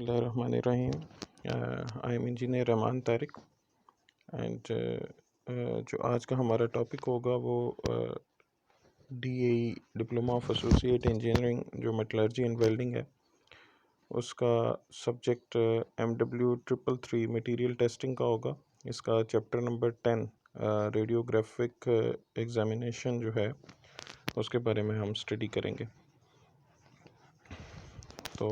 बिस्मिल्लाहिर्रहमानिर्रहीम। I am engineer Rahman Tariq and जो आज का हमारा टॉपिक होगा वो DAE diploma of associate engineering जो मेटलर्जी एंड वेल्डिंग है उसका सब्जेक्ट MW333 मटेरियल टेस्टिंग का होगा। इसका चैप्टर नंबर 10 रेडियोग्राफिक एग्जामिनेशन जो है उसके बारे में हम स्टडी करेंगे। तो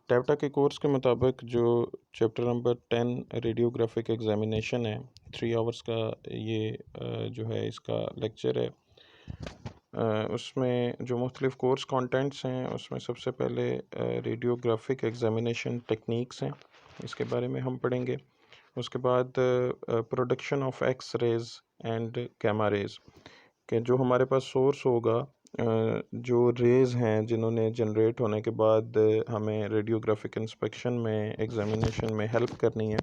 टैवटा के कोर्स के मुताबिक जो चैप्टर नंबर 10 रेडियोग्राफिक एग्जामिनेशन है 3 आवर्स का ये जो है इसका लेक्चर है। उसमें जो मुख्तलिफ़ कोर्स कंटेंट्स हैं उसमें सबसे पहले रेडियोग्राफिक एग्जामिनेशन टेक्निक्स हैं, इसके बारे में हम पढ़ेंगे। उसके बाद production of X rays and gamma rays के जो हमारे पास सोर्स होगा, जो रेज़ हैं जिन्होंने जनरेट होने के बाद हमें रेडियोग्राफिक इंस्पेक्शन में एग्जामिनेशन में हेल्प करनी है,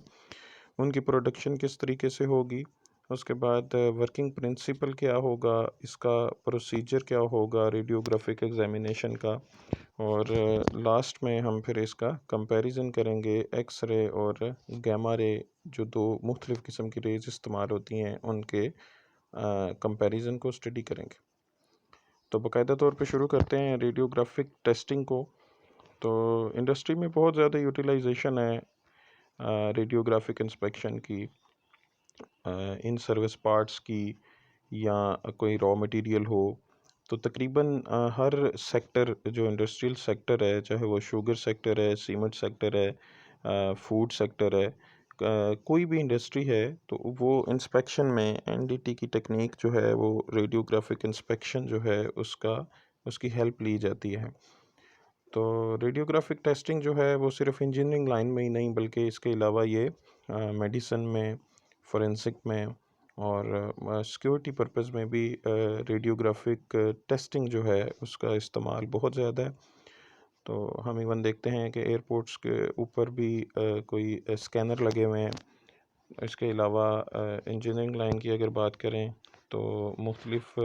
उनकी प्रोडक्शन किस तरीके से होगी। उसके बाद वर्किंग प्रिंसिपल क्या होगा, इसका प्रोसीजर क्या होगा रेडियोग्राफिक एग्जामिनेशन का, और लास्ट में हम फिर इसका कंपैरिजन करेंगे एक्स रे और गामा रे, जो दो मुख्तलिफ़ किस्म की रेज़ इस्तेमाल होती हैं उनके कंपैरिजन को स्टडी करेंगे। तो बाकायदा तौर पे शुरू करते हैं रेडियोग्राफिक टेस्टिंग को। तो इंडस्ट्री में बहुत ज़्यादा यूटिलाइजेशन है रेडियोग्राफिक इंस्पेक्शन की, इन सर्विस पार्ट्स की या कोई रॉ मटेरियल हो, तो तकरीबन हर सेक्टर जो इंडस्ट्रियल सेक्टर है, चाहे वो शुगर सेक्टर है, सीमेंट सेक्टर है, फूड सेक्टर है, कोई भी इंडस्ट्री है, तो वो इंस्पेक्शन में NDT की टेक्निक जो है वो रेडियोग्राफिक इंस्पेक्शन जो है उसकी हेल्प ली जाती है। तो रेडियोग्राफिक टेस्टिंग जो है वो सिर्फ इंजीनियरिंग लाइन में ही नहीं बल्कि इसके अलावा ये मेडिसिन में, फोरेंसिक में और सिक्योरिटी पर्पस में भी रेडियोग्राफिक टेस्टिंग जो है उसका इस्तेमाल बहुत ज़्यादा है। तो हम इवन देखते हैं कि एयरपोर्ट्स के ऊपर भी कोई स्कैनर लगे हुए हैं। इसके अलावा इंजीनियरिंग लाइन की अगर बात करें तो मुख्तलिफ़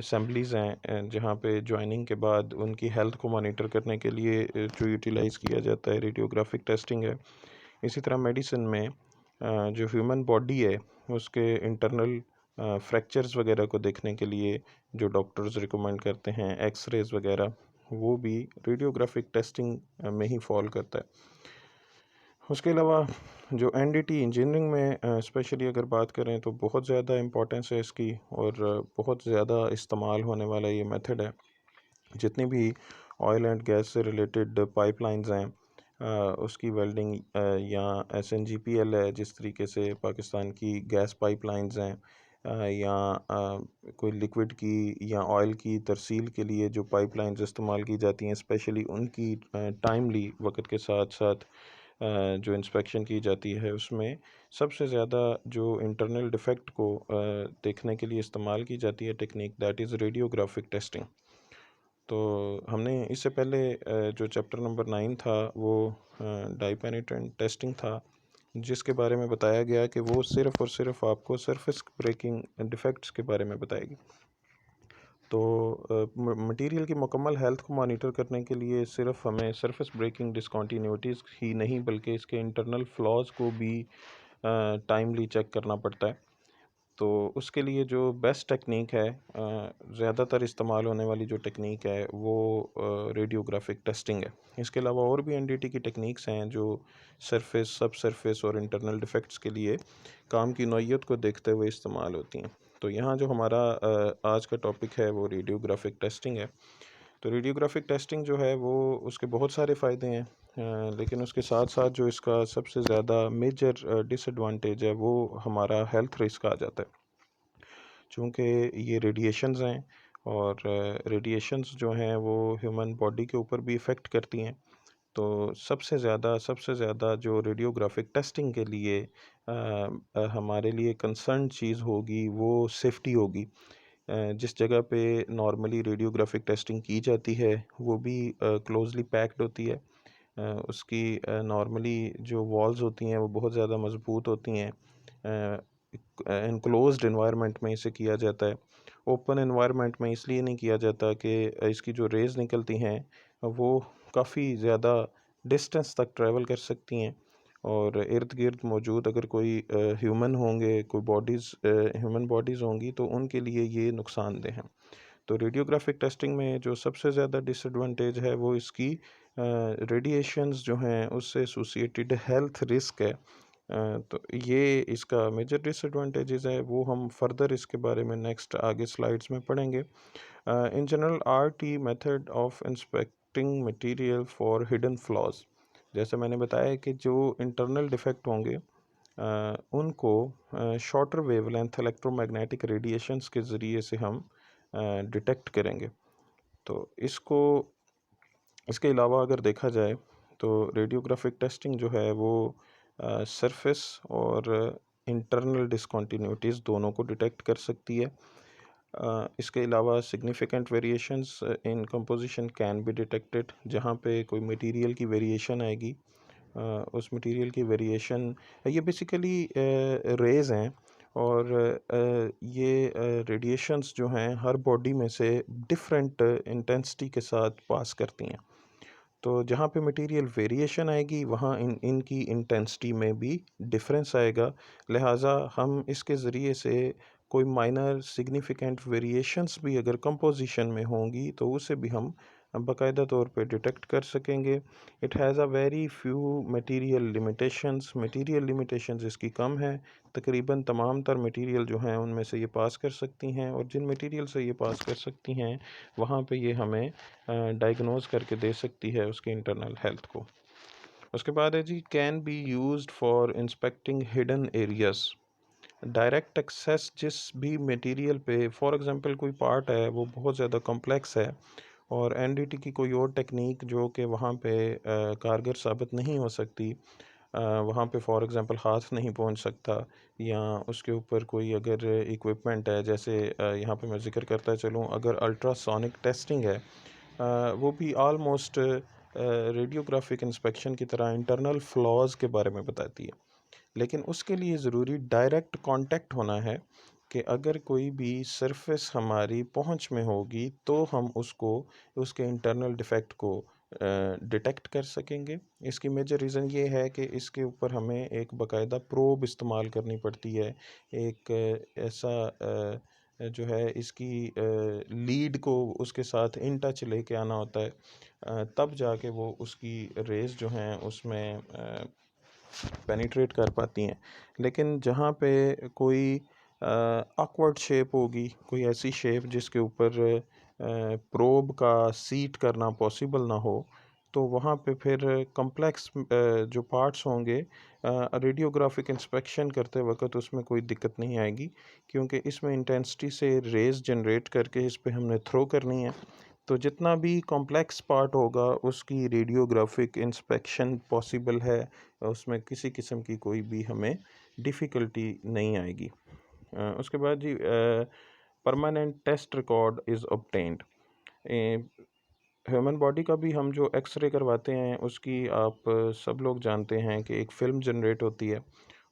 असम्बलीज़ हैं जहाँ पे ज्वाइनिंग के बाद उनकी हेल्थ को मॉनिटर करने के लिए जो यूटिलाइज़ किया जाता है रेडियोग्राफिक टेस्टिंग है। इसी तरह मेडिसिन में जो ह्यूमन बॉडी है उसके इंटरनल फ्रैक्चर्स वगैरह को देखने के लिए जो डॉक्टर्स रिकमेंड करते हैं एक्स रेज़ वगैरह, वो भी रेडियोग्राफिक टेस्टिंग में ही फॉल करता है। उसके अलावा जो NDT इंजीनियरिंग में स्पेशली अगर बात करें तो बहुत ज़्यादा इम्पोर्टेंस है इसकी और बहुत ज़्यादा इस्तेमाल होने वाला ये मेथड है। जितनी भी ऑयल एंड गैस से रिलेटेड पाइपलाइंस हैं उसकी वेल्डिंग या SNGPL है, जिस तरीके से पाकिस्तान की गैस पाइपलाइंस हैं, या कोई लिक्विड की या ऑयल की तरसील के लिए जो पाइपलाइंस इस्तेमाल की जाती हैं, स्पेशली उनकी टाइमली वक्त के साथ साथ जो इंस्पेक्शन की जाती है उसमें सबसे ज़्यादा जो इंटरनल डिफेक्ट को देखने के लिए इस्तेमाल की जाती है technique, that is radiographic testing. तो हमने इससे पहले जो चैप्टर नंबर 9 था वो डाई पेनिट्रेंट टेस्टिंग था, जिसके बारे में बताया गया कि वो सिर्फ़ और सिर्फ आपको सरफेस ब्रेकिंग डिफेक्ट्स के बारे में बताएगी। तो मटेरियल की मुकम्मल हेल्थ को मॉनिटर करने के लिए सिर्फ हमें सरफेस ब्रेकिंग डिसकंटिन्यूटीज़ ही नहीं बल्कि इसके इंटरनल फ्लॉज को भी टाइमली चेक करना पड़ता है। तो उसके लिए जो बेस्ट टेक्निक है, ज़्यादातर इस्तेमाल होने वाली जो टेक्निक है वो रेडियोग्राफिक टेस्टिंग है। इसके अलावा और भी NDT की टेक्निक्स हैं जो सरफेस, सब सरफेस और इंटरनल डिफेक्ट्स के लिए काम की नौइयत को देखते हुए इस्तेमाल होती हैं। तो यहाँ जो हमारा आज का टॉपिक है वो रेडियोग्राफिक टेस्टिंग है। तो रेडियोग्राफिक टेस्टिंग जो है वो उसके बहुत सारे फ़ायदे हैं, लेकिन उसके साथ साथ जो इसका सबसे ज़्यादा मेजर डिसएडवांटेज है वो हमारा हेल्थ रिस्क आ जाता है। चूँकि ये रेडिएशंस हैं और रेडिएशंस जो हैं वो ह्यूमन बॉडी के ऊपर भी इफ़ेक्ट करती हैं। तो सबसे ज़्यादा जो रेडियोग्राफिक टेस्टिंग के लिए हमारे लिए कंसर्न चीज़ होगी वो सेफ्टी होगी। जिस जगह पे नॉर्मली रेडियोग्राफिक टेस्टिंग की जाती है वो भी क्लोजली पैक्ड होती है। उसकी नॉर्मली जो वॉल्स होती हैं वो बहुत ज़्यादा मज़बूत होती हैं। इनक्लोज्ड एनवायरनमेंट में इसे किया जाता है। ओपन एनवायरनमेंट में इसलिए नहीं किया जाता कि इसकी जो रेज़ निकलती हैं वो काफ़ी ज़्यादा डिस्टेंस तक ट्रैवल कर सकती हैं और इर्द गिर्द मौजूद अगर कोई ह्यूमन होंगे, कोई बॉडीज़ ह्यूमन बॉडीज़ होंगी तो उनके लिए ये नुकसानदेह हैं। तो रेडियोग्राफिक टेस्टिंग में जो सबसे ज़्यादा डिसएडवांटेज है वो इसकी रेडिएशंस जो हैं उससे एसोसिएटेड हेल्थ रिस्क है। तो ये इसका मेजर डिसएडवांटेजेस है, वो हम फर्दर इसके बारे में नेक्स्ट आगे स्लाइड्स में पढ़ेंगे। In general RT method of inspecting material for hidden flaws, जैसे मैंने बताया कि जो इंटरनल डिफेक्ट होंगे उनको शॉर्टर वेवलेंथ इलेक्ट्रोमैग्नेटिक रेडिएशंस के ज़रिए से हम डिटेक्ट करेंगे। तो इसको इसके अलावा अगर देखा जाए तो रेडियोग्राफिक टेस्टिंग जो है वो सरफेस और इंटरनल डिसकंटिन्यूटीज़ दोनों को डिटेक्ट कर सकती है। इसके अलावा significant variations in composition can be detected, जहाँ पे कोई मटेरियल की वेरिएशन आएगी उस मटेरियल की वेरिएशन, ये बेसिकली रेज़ हैं और ये रेडिएशंस जो हैं हर बॉडी में से डिफरेंट इंटेंसिटी के साथ पास करती हैं। तो जहाँ पे मटेरियल वेरिएशन आएगी वहाँ इनकी इंटेंसिटी में भी डिफरेंस आएगा। लिहाजा हम इसके ज़रिए से कोई माइनर सिग्निफिकेंट वेरिएशंस भी अगर कंपोजिशन में होंगी तो उसे भी हम बाकायदा तौर पे डिटेक्ट कर सकेंगे। It has a very few material limitations इसकी कम है। तकरीबन तमाम तर मटेरियल जो हैं उनमें से ये पास कर सकती हैं और जिन मटेरियल से ये पास कर सकती हैं वहाँ पे ये हमें डायग्नोज करके दे सकती है उसके इंटरनल हेल्थ को। उसके बाद है जी, can be used for inspecting hidden areas. Direct access जिस भी मटेरियल पे, फॉर एग्जांपल कोई पार्ट है वो बहुत ज़्यादा कॉम्प्लेक्स है और एनडीटी की कोई और टेक्निक जो कि वहाँ पे कारगर साबित नहीं हो सकती, वहाँ पे फॉर एग्जांपल हाथ नहीं पहुँच सकता या उसके ऊपर कोई अगर इक्विपमेंट है, जैसे यहाँ पे मैं ज़िक्र करता चलूँ, अगर अल्ट्रासोनिक टेस्टिंग है वो भी आलमोस्ट रेडियोग्राफिक इंस्पेक्शन की तरह इंटरनल फ्लॉज के बारे में बताती है, लेकिन उसके लिए ज़रूरी डायरेक्ट कांटेक्ट होना है कि अगर कोई भी सरफेस हमारी पहुंच में होगी तो हम उसको, उसके इंटरनल डिफेक्ट को डिटेक्ट कर सकेंगे। इसकी मेजर रीज़न ये है कि इसके ऊपर हमें एक बाकायदा प्रोब इस्तेमाल करनी पड़ती है, एक ऐसा जो है इसकी लीड को उसके साथ इन टच लेके आना होता है, तब जाके वो उसकी रेस जो हैं उसमें पेनिट्रेट कर पाती हैं। लेकिन जहाँ पे कोई ऑकवर्ड शेप होगी, कोई ऐसी शेप जिसके ऊपर प्रोब का सीट करना पॉसिबल ना हो, तो वहाँ पे फिर कॉम्प्लेक्स जो पार्ट्स होंगे रेडियोग्राफिक इंस्पेक्शन करते वक्त उसमें कोई दिक्कत नहीं आएगी, क्योंकि इसमें इंटेंसिटी से रेज़ जनरेट करके इस पे हमने थ्रो करनी है। तो जितना भी कॉम्प्लेक्स पार्ट होगा उसकी रेडियोग्राफिक इंस्पेक्शन पॉसिबल है, उसमें किसी किस्म की कोई भी हमें डिफ़िकल्टी नहीं आएगी। उसके बाद जी, permanent test record is obtained. Human body का भी हम जो एक्सरे करवाते हैं उसकी आप सब लोग जानते हैं कि एक फ़िल्म जनरेट होती है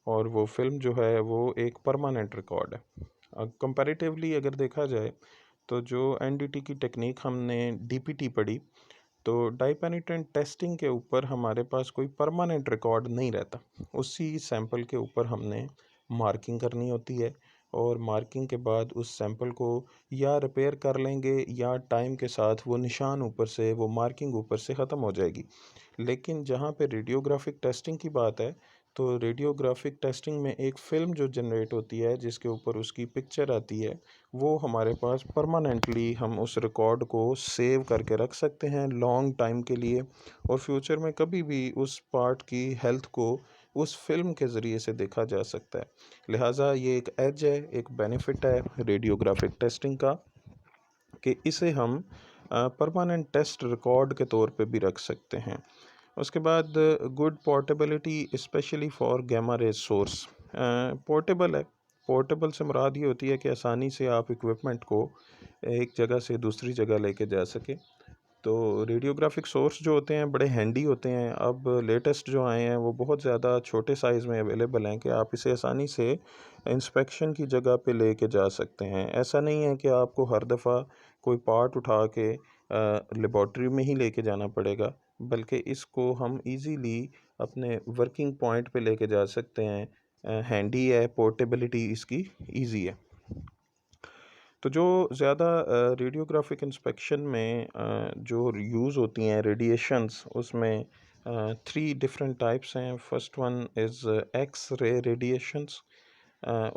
और वो फ़िल्म जो है वो एक परमानेंट रिकॉर्ड है। कंपैरेटिवली अगर देखा जाए तो जो एनडीटी की टेक्निक हमने डीपीटी पढ़ी, तो डाई पेनिट्रेंट टेस्टिंग के ऊपर हमारे पास कोई परमानेंट रिकॉर्ड नहीं रहता। उसी सैंपल के ऊपर हमने मार्किंग करनी होती है और मार्किंग के बाद उस सैंपल को या रिपेयर कर लेंगे या टाइम के साथ वो निशान ऊपर से, वो मार्किंग ऊपर से ख़त्म हो जाएगी। लेकिन जहाँ पे रेडियोग्राफिक टेस्टिंग की बात है, तो रेडियोग्राफिक टेस्टिंग में एक फ़िल्म जो जनरेट होती है जिसके ऊपर उसकी पिक्चर आती है, वो हमारे पास परमानेंटली हम उस रिकॉर्ड को सेव करके रख सकते हैं लॉन्ग टाइम के लिए, और फ्यूचर में कभी भी उस पार्ट की हेल्थ को उस फिल्म के ज़रिए से देखा जा सकता है। लिहाजा ये एक एज है, एक बेनिफिट है रेडियोग्राफिक टेस्टिंग का कि इसे हम परमानेंट टेस्ट रिकॉर्ड के तौर पे भी रख सकते हैं। उसके बाद good portability specially for gamma rays source. Portable है, पोर्टेबल से मुराद ये होती है कि आसानी से आप इक्विपमेंट को एक जगह से दूसरी जगह लेके जा सके। तो रेडियोग्राफिक सोर्स जो होते हैं बड़े हैंडी होते हैं। अब लेटेस्ट जो आए हैं वो बहुत ज़्यादा छोटे साइज़ में अवेलेबल हैं कि आप इसे आसानी से इंस्पेक्शन की जगह पे लेके जा सकते हैं। ऐसा नहीं है कि आपको हर दफ़ा कोई पार्ट उठा के लेबॉर्ट्री में ही लेके जाना पड़ेगा। बल्कि इसको हम इजीली अपने वर्किंग पॉइंट पे लेके जा सकते हैं। हैंडी है, पोर्टेबिलिटी इसकी इजी है। तो जो ज़्यादा रेडियोग्राफिक इंस्पेक्शन में जो यूज़ होती हैं रेडिएशंस, उसमें थ्री डिफरेंट टाइप्स हैं। First one is X ray radiations.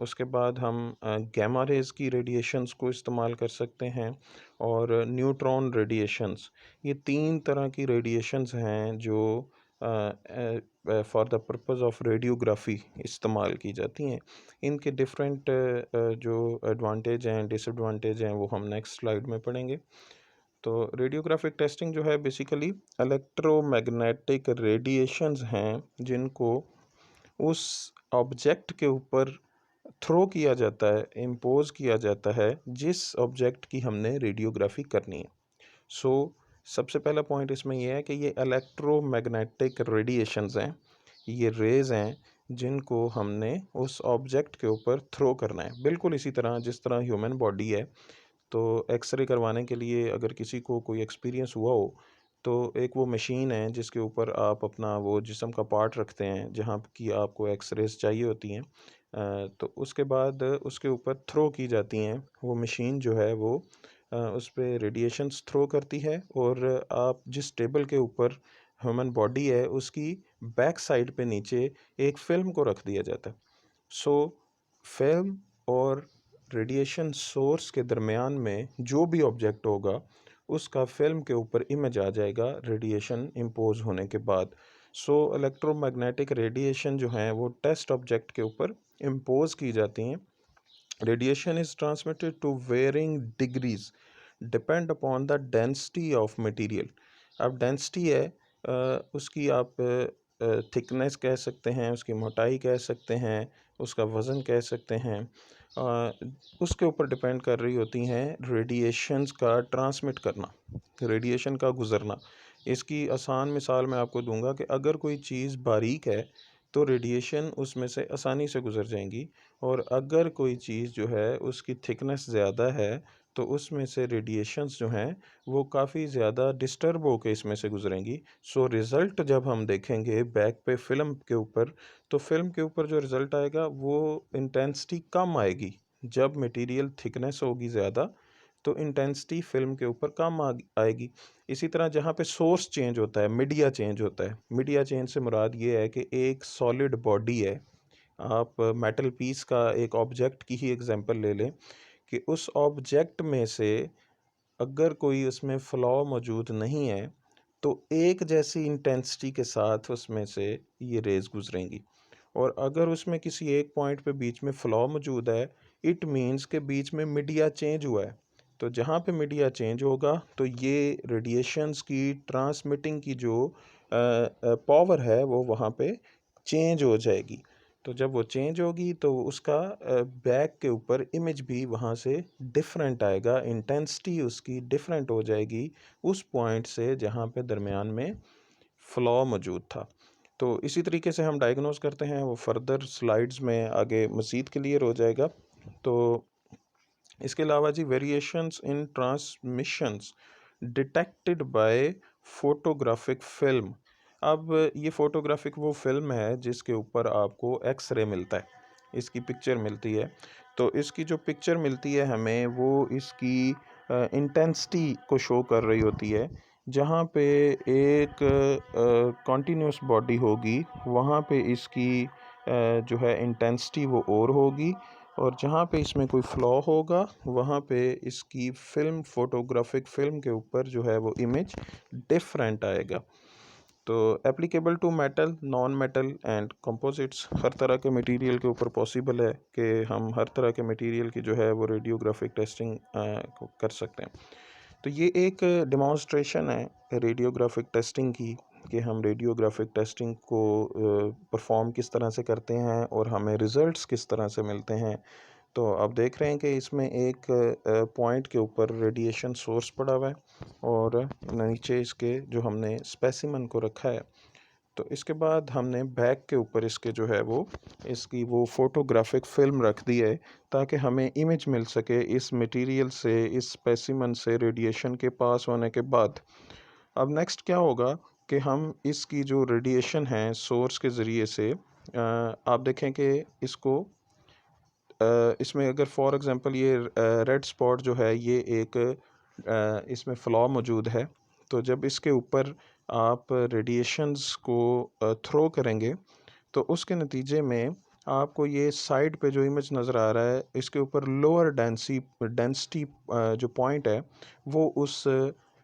उसके बाद हम गैमा रेज़ की रेडिएशंस को इस्तेमाल कर सकते हैं, और न्यूट्रॉन रेडिएशंस। ये तीन तरह की रेडिएशंस हैं जो for the purpose of radiography इस्तेमाल की जाती हैं। इनके डिफरेंट जो एडवांटेज हैं, डिसएडवांटेज हैं, वो हम नेक्स्ट स्लाइड में पढ़ेंगे। तो रेडियोग्राफिक टेस्टिंग जो है बेसिकली इलेक्ट्रोमैग्नेटिक रेडिएशंस हैं जिनको उस ऑब्जेक्ट के ऊपर थ्रो किया जाता है, इम्पोज किया जाता है, जिस ऑब्जेक्ट की हमने रेडियोग्राफी करनी है। सो सबसे पहला पॉइंट इसमें यह है कि ये इलेक्ट्रोमैग्नेटिक रेडिएशंस हैं, ये रेज़ हैं जिनको हमने उस ऑब्जेक्ट के ऊपर थ्रो करना है। बिल्कुल इसी तरह जिस तरह ह्यूमन बॉडी है, तो एक्सरे करवाने के लिए अगर किसी को कोई एक्सपीरियंस हुआ हो, तो एक वो मशीन है जिसके ऊपर आप अपना वो जिस्म का पार्ट रखते हैं जहाँ की आपको एक्सरेज चाहिए होती हैं। तो उसके बाद उसके ऊपर थ्रो की जाती हैं। वो मशीन जो है वो उस पे रेडिएशंस थ्रो करती है, और आप जिस टेबल के ऊपर ह्यूमन बॉडी है उसकी बैक साइड पे नीचे एक फ़िल्म को रख दिया जाता है। सो फिल्म और रेडिएशन सोर्स के दरमियान में जो भी ऑब्जेक्ट होगा, उसका फिल्म के ऊपर इमेज आ जाएगा रेडिएशन इम्पोज होने के बाद। सो इलेक्ट्रोमैग्नेटिक रेडिएशन जो हैं वो टेस्ट ऑब्जेक्ट के ऊपर इम्पोज की जाती हैं। Radiation is transmitted to varying degrees depend upon the density of material। अब डेंसिटी है उसकी आप थिकनेस कह सकते हैं, उसकी मोटाई कह सकते हैं, उसका वज़न कह सकते हैं। अ, उसके ऊपर डिपेंड कर रही होती हैं रेडिएशंस का ट्रांसमिट करना, रेडिएशन का गुज़रना। इसकी आसान मिसाल मैं आपको दूंगा कि अगर कोई चीज़ बारीक है तो रेडिएशन उसमें से आसानी से गुज़र जाएंगी, और अगर कोई चीज़ जो है उसकी थिकनेस ज़्यादा है तो उसमें से रेडिएशंस जो हैं वो काफ़ी ज़्यादा डिस्टर्ब होकर इसमें से गुजरेंगी। सो रिज़ल्ट जब हम देखेंगे बैक पे फिल्म के ऊपर, तो फिल्म के ऊपर जो रिज़ल्ट आएगा वो इंटेंसिटी कम आएगी। जब मटेरियल थिकनेस होगी ज़्यादा तो इंटेंसिटी फिल्म के ऊपर कम आएगी। इसी तरह जहाँ पे सोर्स चेंज होता है, मीडिया चेंज होता है। मीडिया चेंज से मुराद ये है कि एक सॉलिड बॉडी है, आप मेटल पीस का एक ऑब्जेक्ट की ही एग्जांपल ले लें कि उस ऑब्जेक्ट में से अगर कोई उसमें फ्लॉ मौजूद नहीं है, तो एक जैसी इंटेंसिटी के साथ उसमें से ये रेज़ गुजरेंगी। और अगर उसमें किसी एक पॉइंट पे बीच में फ्लॉ मौजूद है, इट मीन्स के बीच में मीडिया चेंज हुआ है। तो जहाँ पे मीडिया चेंज होगा तो ये रेडिएशंस की ट्रांसमिटिंग की जो पावर है वो वहाँ पे चेंज हो जाएगी। तो जब वो चेंज होगी तो उसका बैक के ऊपर इमेज भी वहाँ से डिफरेंट आएगा, इंटेंसिटी उसकी डिफरेंट हो जाएगी उस पॉइंट से जहाँ पे दरमियान में फ्लॉ मौजूद था। तो इसी तरीके से हम डायग्नोस करते हैं, वो फर्दर स्लाइड्स में आगे मज़ीद क्लियर हो जाएगा। तो इसके अलावा जी variations in transmissions detected by photographic film. अब ये फोटोग्राफिक वो फिल्म है जिसके ऊपर आपको एक्स-रे मिलता है, इसकी पिक्चर मिलती है। तो इसकी जो पिक्चर मिलती है हमें वो इसकी इंटेंसिटी को शो कर रही होती है। जहाँ पे एक कंटिन्यूस बॉडी होगी वहाँ पे इसकी जो है इंटेंसिटी वो और होगी, और जहाँ पे इसमें कोई फ्लॉ होगा वहाँ पे इसकी फ़िल्म फोटोग्राफिक फ़िल्म के ऊपर जो है वो इमेज डिफरेंट आएगा। तो applicable to metal, non metal and composites, हर तरह के मटेरियल के ऊपर पॉसिबल है कि हम हर तरह के मटेरियल की जो है वो रेडियोग्राफिक टेस्टिंग कर सकते हैं। तो ये एक डेमोंस्ट्रेशन है रेडियोग्राफिक टेस्टिंग की कि हम रेडियोग्राफिक टेस्टिंग को परफॉर्म किस तरह से करते हैं और हमें रिज़ल्ट्स किस तरह से मिलते हैं। तो आप देख रहे हैं कि इसमें एक पॉइंट के ऊपर रेडिएशन सोर्स पड़ा हुआ है, और नीचे इसके जो हमने स्पेसिमन को रखा है। तो इसके बाद हमने बैक के ऊपर इसके जो है वो इसकी वो फोटोग्राफिक फ़िल्म रख दी है ताकि हमें इमेज मिल सके इस मटेरियल से, इस स्पेसिमन से रेडिएशन के पास होने के बाद। अब नेक्स्ट क्या होगा कि हम इसकी जो रेडिएशन है सोर्स के ज़रिए से आप देखें कि इसको इसमें अगर फॉर एग्ज़ाम्पल ये रेड स्पॉट जो है ये एक इसमें फ्लॉ मौजूद है। तो जब इसके ऊपर आप रेडिएशंस को थ्रो करेंगे तो उसके नतीजे में आपको ये साइड पे जो इमेज नज़र आ रहा है इसके ऊपर लोअर डेंसिटी जो पॉइंट है वो उस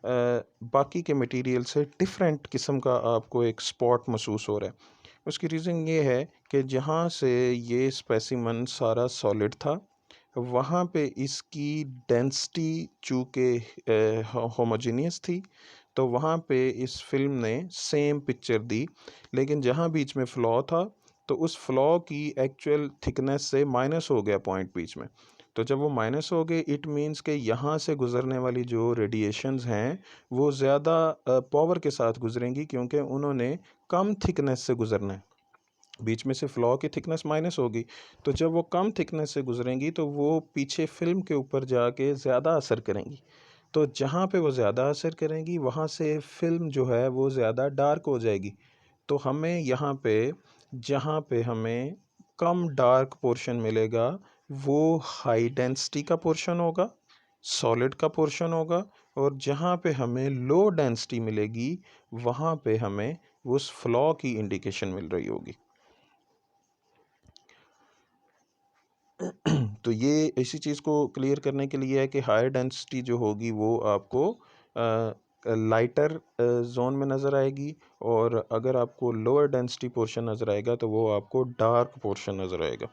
बाकी के मटेरियल से डिफरेंट किस्म का आपको एक स्पॉट महसूस हो रहा है। उसकी रीज़न ये है कि जहाँ से ये स्पेसिमन सारा सॉलिड था वहाँ पे इसकी डेंसिटी चूँकि होमोजेनियस थी तो वहाँ पे इस फिल्म ने सेम पिक्चर दी, लेकिन जहाँ बीच में फ्लॉ था तो उस फ्लॉ की एक्चुअल थिकनेस से माइनस हो गया पॉइंट बीच में। तो जब वो माइनस हो गए इट मीन्स कि यहाँ से गुज़रने वाली जो रेडिएशंस हैं वो ज़्यादा पावर के साथ गुज़रेंगी क्योंकि उन्होंने कम थिकनेस से गुज़रना है। बीच में से फ्लॉ की थिकनेस माइनस होगी, तो जब वो कम थिकनेस से गुजरेंगी तो वो पीछे फिल्म के ऊपर जाके ज़्यादा असर करेंगी। तो जहाँ पे वो ज़्यादा असर करेंगी वहाँ से फिल्म जो है वो ज़्यादा डार्क हो जाएगी। तो हमें यहाँ पे जहाँ पे हमें कम डार्क पोर्शन मिलेगा वो हाई डेंसिटी का पोर्शन होगा, सॉलिड का पोर्शन होगा, और जहाँ पे हमें लो डेंसिटी मिलेगी वहाँ पे हमें उस फ्लॉ की इंडिकेशन मिल रही होगी। तो ये इसी चीज़ को क्लियर करने के लिए है कि हायर डेंसिटी जो होगी वो आपको लाइटर जोन में नज़र आएगी, और अगर आपको लोअर डेंसिटी पोर्शन नज़र आएगा तो वो आपको डार्क पोर्शन नज़र आएगा।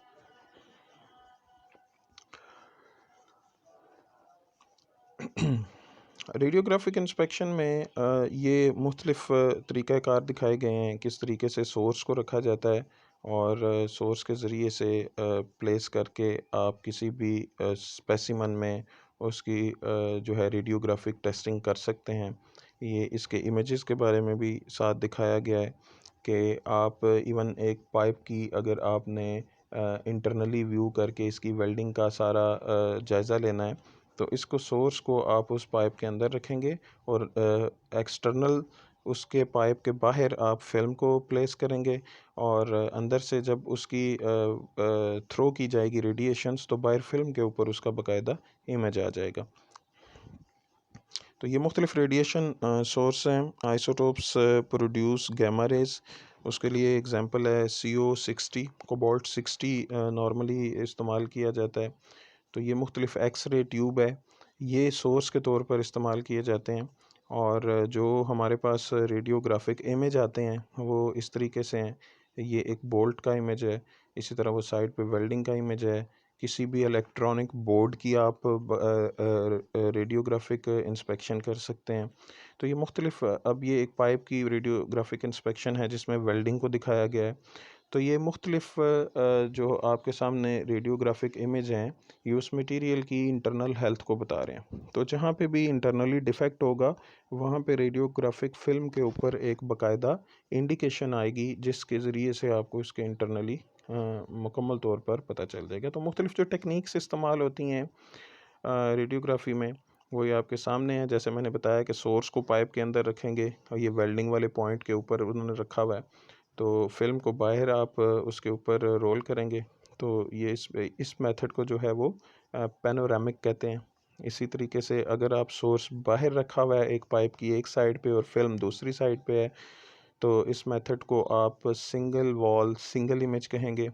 रेडियोग्राफिक इंस्पेक्शन में ये मुख्तलिफ तरीक़ाकार दिखाए गए हैं किस तरीके से सोर्स को रखा जाता है, और सोर्स के ज़रिए से प्लेस करके आप किसी भी स्पेसिमन में उसकी जो है रेडियोग्राफिक टेस्टिंग कर सकते हैं। ये इसके इमेजेस के बारे में भी साथ दिखाया गया है कि आप इवन एक पाइप की अगर आपने इंटरनली व्यू करके इसकी वेल्डिंग का सारा जायज़ा लेना है तो इसको सोर्स को आप उस पाइप के अंदर रखेंगे और एक्सटर्नल उसके पाइप के बाहर आप फिल्म को प्लेस करेंगे, और अंदर से जब उसकी थ्रो की जाएगी रेडिएशंस तो बाहर फिल्म के ऊपर उसका बाकायदा इमेज आ जाएगा। तो ये मुख्तलिफ रेडिएशन सोर्स हैं। आइसोटोप्स प्रोड्यूस गैमा रेज, उसके लिए एग्जांपल है CO60, कोबाल्ट 60 नॉर्मली इस्तेमाल किया जाता है। तो ये मुख्तलिफ एक्स-रे ट्यूब है, ये सोर्स के तौर पर इस्तेमाल किए जाते हैं, और जो हमारे पास रेडियोग्राफिक इमेज आते हैं वो इस तरीके से हैं। ये एक बोल्ट का इमेज है, इसी तरह वो साइड पे वेल्डिंग का इमेज है, किसी भी इलेक्ट्रॉनिक बोर्ड की आप रेडियोग्राफिक इंस्पेक्शन कर सकते हैं। तो ये मुख्तलिफ अब ये एक पाइप की रेडियोग्राफिक इंस्पेक्शन है जिसमें वेल्डिंग को दिखाया गया है। तो ये मुख्तलिफ जो आपके सामने रेडियोग्राफिक इमेज हैं ये उस मटेरियल की इंटरनल हेल्थ को बता रहे हैं। तो जहाँ पे भी इंटरनली डिफेक्ट होगा वहाँ पे रेडियोग्राफिक फिल्म के ऊपर एक बाकायदा इंडिकेशन आएगी जिसके ज़रिए से आपको इसके इंटरनली मुकम्मल तौर पर पता चल जाएगा। तो मुख्तलिफ जो टेक्निक्स इस्तेमाल होती हैं रेडियोग्राफी में वो ये आपके सामने है। जैसे मैंने बताया कि सोर्स को पाइप के अंदर रखेंगे और ये वेल्डिंग वाले पॉइंट के ऊपर उन्होंने रखा हुआ है, तो फिल्म को बाहर आप उसके ऊपर रोल करेंगे। तो ये इस मेथड को जो है वो पैनोरामिक कहते हैं। इसी तरीके से अगर आप सोर्स बाहर रखा हुआ है एक पाइप की एक साइड पे और फिल्म दूसरी साइड पे है तो इस मेथड को आप सिंगल वॉल सिंगल इमेज कहेंगे।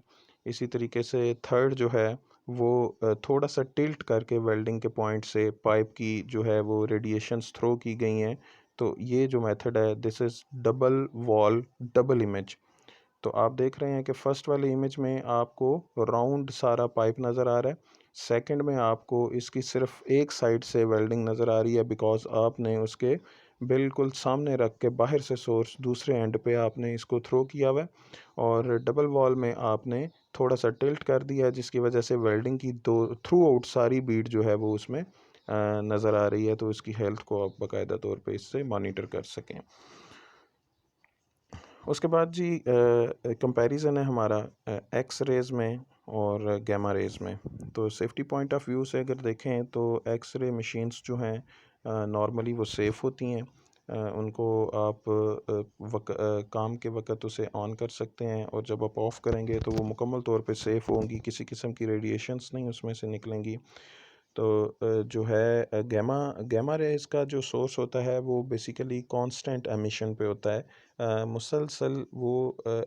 इसी तरीके से थर्ड जो है वो थोड़ा सा टिल्ट करके वेल्डिंग के पॉइंट से पाइप की जो है वो रेडिएशंस थ्रो की गई हैं। तो ये जो मेथड है this is double wall double image. तो आप देख रहे हैं कि फर्स्ट वाले इमेज में आपको राउंड सारा पाइप नज़र आ रहा है, सेकंड में आपको इसकी सिर्फ एक साइड से वेल्डिंग नज़र आ रही है बिकॉज आपने उसके बिल्कुल सामने रख के बाहर से सोर्स दूसरे एंड पे आपने इसको थ्रो किया हुआ है, और डबल वॉल में आपने थोड़ा सा टिल्ट कर दिया जिसकी वजह से वेल्डिंग की दो थ्रू आउट सारी बीट जो है वो उसमें नज़र आ रही है। तो इसकी हेल्थ को आप बाकायदा तौर पे इससे मॉनिटर कर सकें। उसके बाद जी कंपैरिजन है हमारा एक्स रेज़ में और गैमा रेज़ में। तो सेफ्टी पॉइंट ऑफ व्यू से अगर देखें तो एक्स रे मशीन्स जो हैं नॉर्मली वो सेफ़ होती हैं। उनको आप काम के वक़्त उसे ऑन कर सकते हैं, और जब आप ऑफ़ करेंगे तो वो मुकम्मल तौर पे सेफ़ होंगी, किसी किस्म की रेडिएशंस नहीं उसमें से निकलेंगी। तो जो है गैमा गैमा रेज़ का जो सोर्स होता है वो बेसिकली कांस्टेंट एमिशन पे होता है। मुसलसल वो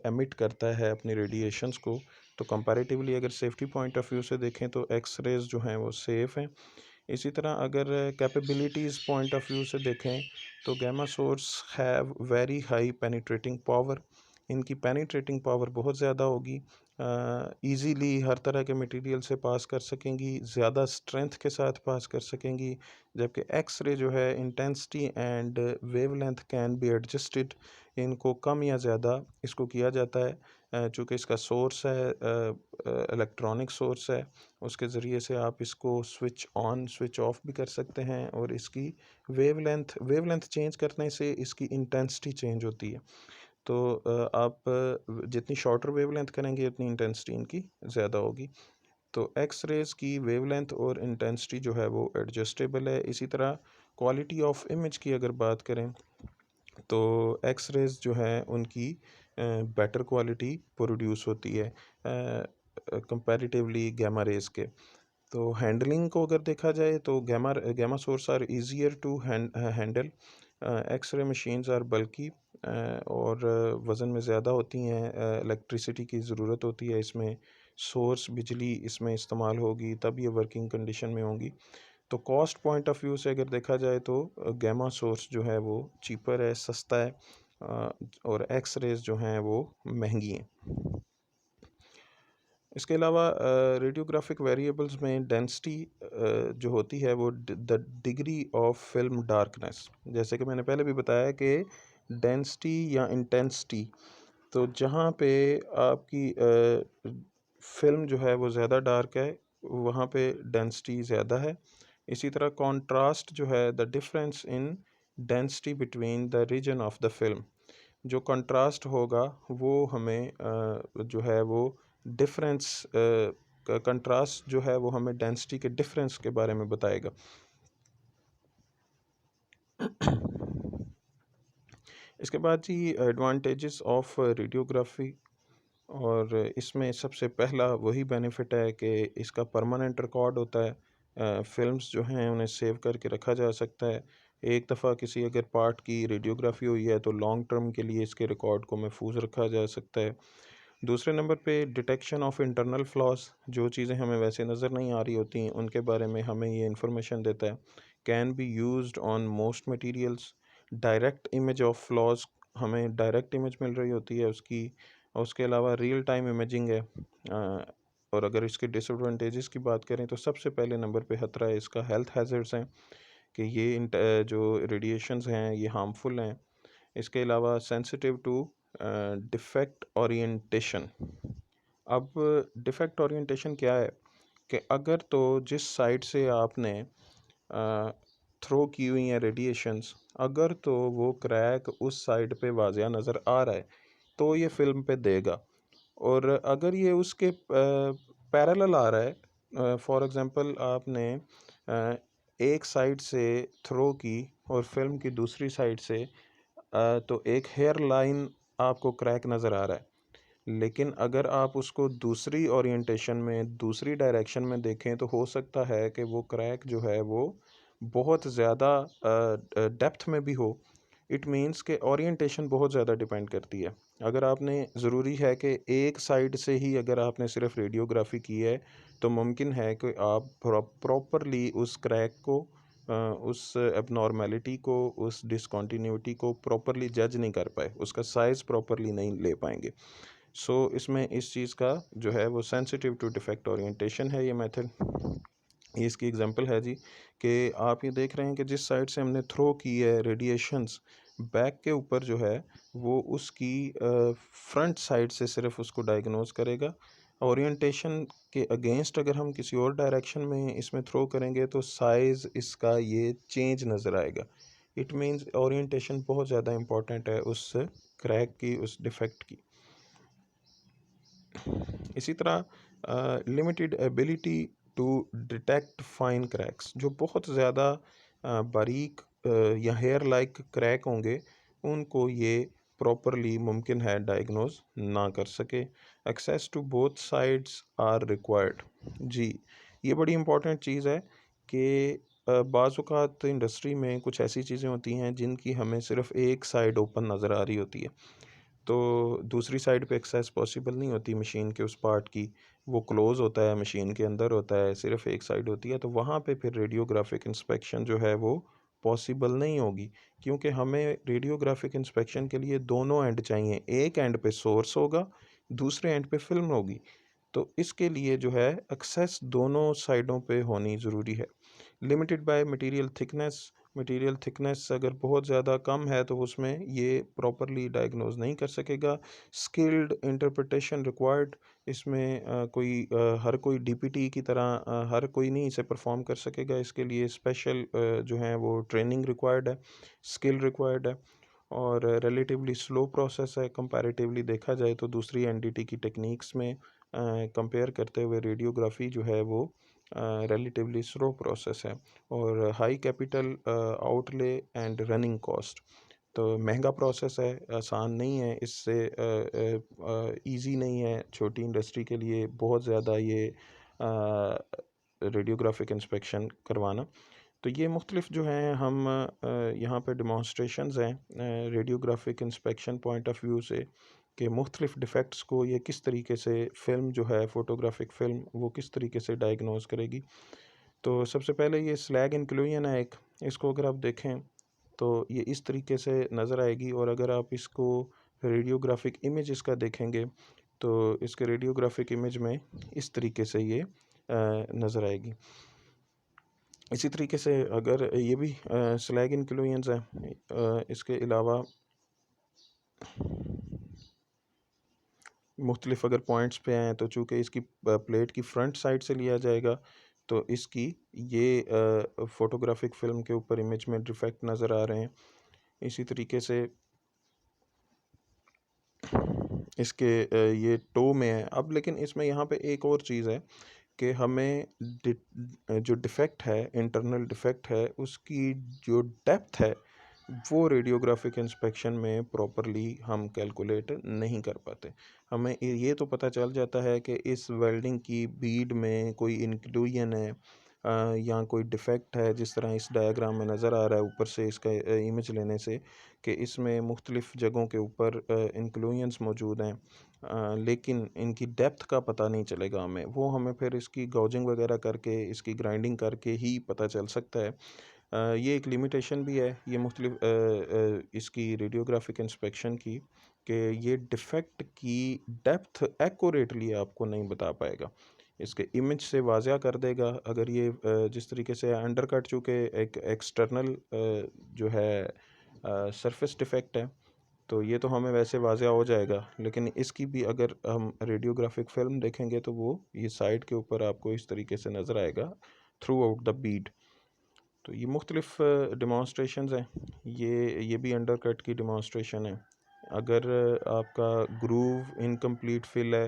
एमिट करता है अपनी रेडिएशंस को। तो कंपैरेटिवली अगर सेफ्टी पॉइंट ऑफ व्यू से देखें तो एक्स रेज़ जो हैं वो सेफ़ हैं। इसी तरह अगर कैपेबिलिटीज़ पॉइंट ऑफ व्यू से देखें तो gamma source have very high penetrating power. इनकी पेनिट्रेटिंग पावर बहुत ज़्यादा होगी, इजीली हर तरह के मटेरियल से पास कर सकेंगी, ज़्यादा स्ट्रेंथ के साथ पास कर सकेंगी। जबकि एक्स रे जो है intensity and wavelength can be adjusted, इनको कम या ज़्यादा इसको किया जाता है। चूँकि इसका सोर्स है इलेक्ट्रॉनिक सोर्स है, उसके ज़रिए से आप इसको स्विच ऑफ भी कर सकते हैं, और इसकी वेवलेंथ चेंज करने से इसकी इंटेंसिटी चेंज होती है। तो आप जितनी शॉर्टर वेवलेंथ करेंगे उतनी इंटेंसिटी इनकी ज़्यादा होगी। तो एक्स रेज़ की वेवलेंथ और इंटेंसिटी जो है वो एडजस्टेबल है। इसी तरह क्वालिटी ऑफ इमेज की अगर बात करें तो एक्स रेज़ जो हैं उनकी बेटर क्वालिटी प्रोड्यूस होती है कंपैरेटिवली गैमा रेज़ के। तो हैंडलिंग को अगर देखा जाए तो gamma source are easier to handle. X-ray machines are bulky और वज़न में ज़्यादा होती हैं, इलेक्ट्रिसिटी की ज़रूरत होती है इसमें, सोर्स बिजली इसमें इस्तेमाल होगी तब ये वर्किंग कंडीशन में होंगी। तो कॉस्ट पॉइंट ऑफ व्यू से अगर देखा जाए तो गैमा सोर्स जो है वो चीपर है, सस्ता है, अ, और एक्स रेज़ जो हैं वो महंगी हैं। इसके अलावा रेडियोग्राफिक वेरिएबल्स में डेंसिटी जो होती है वो the degree of film darkness, जैसे कि मैंने पहले भी बताया कि डेंसिटी या इंटेंसिटी, तो जहाँ पे आपकी फिल्म जो है वो ज़्यादा डार्क है वहाँ पे डेंसिटी ज़्यादा है। इसी तरह कॉन्ट्रास्ट जो है the difference in density between the region of the film, जो कंट्रास्ट होगा वो हमें जो है वो डिफरेंस कंट्रास्ट जो है वो हमें डेंसिटी के डिफरेंस के बारे में बताएगा। इसके बाद जी एडवांटेजेस ऑफ रेडियोग्राफी, और इसमें सबसे पहला वही बेनिफिट है कि इसका परमानेंट रिकॉर्ड होता है। फिल्म्स जो हैं उन्हें सेव करके रखा जा सकता है। एक दफ़ा किसी अगर पार्ट की रेडियोग्राफी हुई है तो लॉन्ग टर्म के लिए इसके रिकॉर्ड को महफूज रखा जा सकता है। दूसरे नंबर पे डिटेक्शन ऑफ इंटरनल फ्लॉज, जो चीज़ें हमें वैसे नज़र नहीं आ रही होती उनके बारे में हमें ये इन्फॉर्मेशन देता है। Can be used on most materials. Direct image of flaws, हमें डायरेक्ट इमेज मिल रही होती है उसकी, और उसके अलावा रियल टाइम इमेजिंग है। और अगर इसके डिसएडवांटेजेस की बात करें तो सबसे पहले नंबर पे खतरा है इसका हेल्थ हैज़र्ड्स हैं, कि ये जो रेडिएशंस हैं ये हार्मफुल हैं। इसके अलावा सेंसिटिव टू डिफेक्ट ओरिएंटेशन। अब डिफेक्ट ओरिएंटेशन क्या है कि अगर तो जिस साइड से आपने थ्रो की हुई हैं रेडिएशंस, अगर तो वो क्रैक उस साइड पे वाज़िया नज़र आ रहा है तो ये फिल्म पे देगा। और अगर ये उसके पैरेलल आ रहा है, फॉर एग्ज़ाम्पल आपने एक साइड से थ्रो की और फिल्म की दूसरी साइड से, तो एक हेयर लाइन आपको क्रैक नज़र आ रहा है, लेकिन अगर आप उसको दूसरी ओरिएंटेशन में दूसरी डायरेक्शन में देखें तो हो सकता है कि वो क्रैक जो है वो बहुत ज़्यादा डेप्थ में भी हो। इट मीन्स के ओरिएंटेशन बहुत ज़्यादा डिपेंड करती है। अगर आपने ज़रूरी है कि एक साइड से ही अगर आपने सिर्फ रेडियोग्राफी की है तो मुमकिन है कि आप प्रॉपरली उस क्रैक को, उस एबनॉर्मेलिटी को, उस डिसकंटिन्यूटी को प्रॉपरली जज नहीं कर पाए, उसका साइज़ प्रॉपरली नहीं ले पाएंगे। इसमें इस चीज़ का जो है वो सेंसिटिव टू डिफेक्ट ओरिएंटेशन है ये मेथड। ये इसकी एग्जांपल है जी, कि आप ये देख रहे हैं कि जिस साइड से हमने थ्रो की है रेडिएशंस, बैक के ऊपर जो है वो उसकी फ्रंट साइड से सिर्फ उसको डायग्नोज करेगा। ओरिएंटेशन के अगेंस्ट अगर हम किसी और डायरेक्शन में इसमें थ्रो करेंगे तो साइज़ इसका ये चेंज नज़र आएगा। इट मीन्स ओरिएंटेशन बहुत ज़्यादा इम्पोर्टेंट है उस क्रैक की, उस डिफेक्ट की। इसी तरह limited ability to detect fine cracks, जो बहुत ज़्यादा बारीक या हेयर लाइक क्रैक होंगे, उनको ये प्रॉपरली मुमकिन है डायग्नोज ना कर सके। Access to both sides are required. जी, ये बड़ी इंपॉर्टेंट चीज़ है कि बाज़ औक़ात इंडस्ट्री में कुछ ऐसी चीज़ें होती हैं जिनकी हमें सिर्फ़ एक साइड ओपन नज़र आ रही होती है, तो दूसरी साइड पे एक्सेस पॉसिबल नहीं होती मशीन के उस पार्ट की, वो क्लोज़ होता है, मशीन के अंदर होता है, सिर्फ़ एक साइड होती है, तो वहाँ पे फिर रेडियोग्राफिक इंस्पेक्शन जो है वो पॉसिबल नहीं होगी, क्योंकि हमें रेडियोग्राफिक इंस्पेक्शन के लिए दोनों एंड चाहिए, एक एंड पे सोर्स होगा, दूसरे एंड पे फ़िल्म होगी। तो इसके लिए जो है एक्सेस दोनों साइडों पे होनी ज़रूरी है। लिमिटेड बाय मटेरियल थिकनेस अगर बहुत ज़्यादा कम है तो उसमें ये प्रॉपरली डायग्नोज नहीं कर सकेगा। स्किल्ड इंटरप्रिटेशन रिक्वायर्ड, इसमें हर कोई डीपीटी की तरह हर कोई नहीं इसे परफॉर्म कर सकेगा, इसके लिए स्पेशल जो है वो ट्रेनिंग रिक्वायर्ड है, स्किल रिक्वायर्ड है, और रिलेटिवली स्लो प्रोसेस है कंपैरेटिवली देखा जाए तो दूसरी एनडीटी की टेक्निक्स में कंपेयर करते हुए रेडियोग्राफी जो है वो रिलेटिवली स्लो प्रोसेस है, और high capital outlay and running cost, तो महंगा प्रोसेस है, आसान नहीं है, इससे इजी नहीं है छोटी इंडस्ट्री के लिए बहुत ज़्यादा ये रेडियोग्राफिक इंस्पेक्शन करवाना। तो ये मुख्तलिफ जो हैं हम यहाँ पे डिमॉन्स्ट्रेशंस हैं radiographic inspection point of view से, कि मुख्तलिफ डिफेक्ट्स को ये किस तरीके से फ़िल्म जो है फ़ोटोग्राफिक फ़िल्म वो किस तरीके से डायग्नोज करेगी। तो सबसे पहले ये स्लैग इंक्लूजन है एक, इसको अगर आप देखें तो ये इस तरीके से नज़र आएगी, और अगर आप इसको रेडियोग्राफिक इमेज इसका देखेंगे तो इसके रेडियोग्राफिक इमेज में इस तरीके से ये नज़र आएगी। इसी तरीके से अगर ये भी स्लैग इंक्लूजन्स हैं, इसके अलावा मुख्तलिफ अगर पॉइंट्स पे आएँ तो चूँकि इसकी प्लेट की फ्रंट साइड से लिया जाएगा तो इसकी ये फ़ोटोग्राफिक फ़िल्म के ऊपर इमेज में डिफेक्ट नज़र आ रहे हैं। इसी तरीके से इसके ये टो में है। अब लेकिन इसमें यहाँ पे एक और चीज़ है कि हमें जो डिफेक्ट है, इंटरनल डिफेक्ट है, उसकी जो डेप्थ है वो रेडियोग्राफिक इंस्पेक्शन में प्रॉपरली हम कैलकुलेट नहीं कर पाते। हमें ये तो पता चल जाता है कि इस वेल्डिंग की बीड में कोई इंक्लूजन है या कोई डिफेक्ट है, जिस तरह इस डायग्राम में नज़र आ रहा है ऊपर से इसका इमेज लेने से, कि इसमें मुख्तलिफ जगहों के ऊपर इंक्लूजन्स मौजूद हैं, लेकिन इनकी डेप्थ का पता नहीं चलेगा हमें, वो हमें फिर इसकी गॉजिंग वगैरह करके इसकी ग्राइंडिंग करके ही पता चल सकता है। ये एक लिमिटेशन भी है ये मुख्तलिफ इसकी रेडियोग्राफिक इंस्पेक्शन की, कि ये डिफेक्ट की डेप्थ एक्यूरेटली आपको नहीं बता पाएगा, इसके इमेज से वाज़िया कर देगा। अगर ये जिस तरीके से अंडरकट चूँकि एक एक्सटर्नल जो है सरफेस डिफेक्ट है, तो ये तो हमें वैसे वाज़िया हो जाएगा, लेकिन इसकी भी अगर हम रेडियोग्राफिक फ़िल्म देखेंगे तो वो ये साइड के ऊपर आपको इस तरीके से नज़र आएगा थ्रू आउट द बीड। तो ये मुख्तलिफ डिमॉन्स्ट्रेशंस हैं, ये भी अंडरकट की डिमॉन्स्ट्रेशन है। अगर आपका ग्रूव इनकम्प्लीट फिल है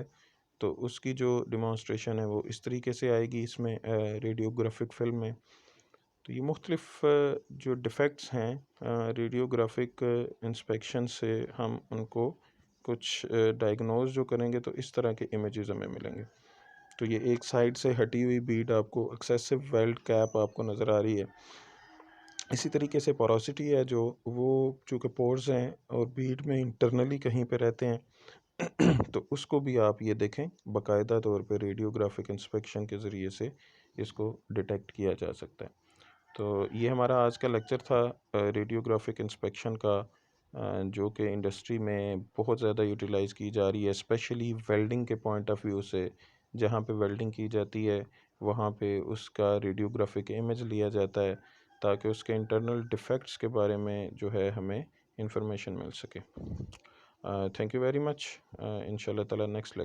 तो उसकी जो डिमॉन्स्ट्रेशन है वो इस तरीके से आएगी इसमें रेडियोग्राफिक फ़िल्म में। तो ये मुख्तलिफ जो डिफेक्ट्स हैं रेडियोग्राफिक इंस्पेक्शन से हम उनको कुछ डायग्नोज जो करेंगे तो इस तरह के इमेजेस हमें मिलेंगे। तो ये एक साइड से हटी हुई बीड आपको एक्सेसिव वेल्ड कैप आपको नज़र आ रही है। इसी तरीके से पोरोसिटी है जो वो चूँकि पोर्स हैं और बीड में इंटरनली कहीं पे रहते हैं तो उसको भी आप ये देखें, बाकायदा तौर पे रेडियोग्राफिक इंस्पेक्शन के ज़रिए से इसको डिटेक्ट किया जा सकता है। तो ये हमारा आज का लेक्चर था रेडियोग्राफिक इंस्पेक्शन का, जो कि इंडस्ट्री में बहुत ज़्यादा यूटिलाइज़ की जा रही है, स्पेशली वेल्डिंग के पॉइंट ऑफ व्यू से। जहाँ पे वेल्डिंग की जाती है वहाँ पे उसका रेडियोग्राफिक इमेज लिया जाता है ताकि उसके इंटरनल डिफेक्ट्स के बारे में जो है हमें इंफॉर्मेशन मिल सके। Thank you very much. इंशाल्लाह ताला नेक्स्ट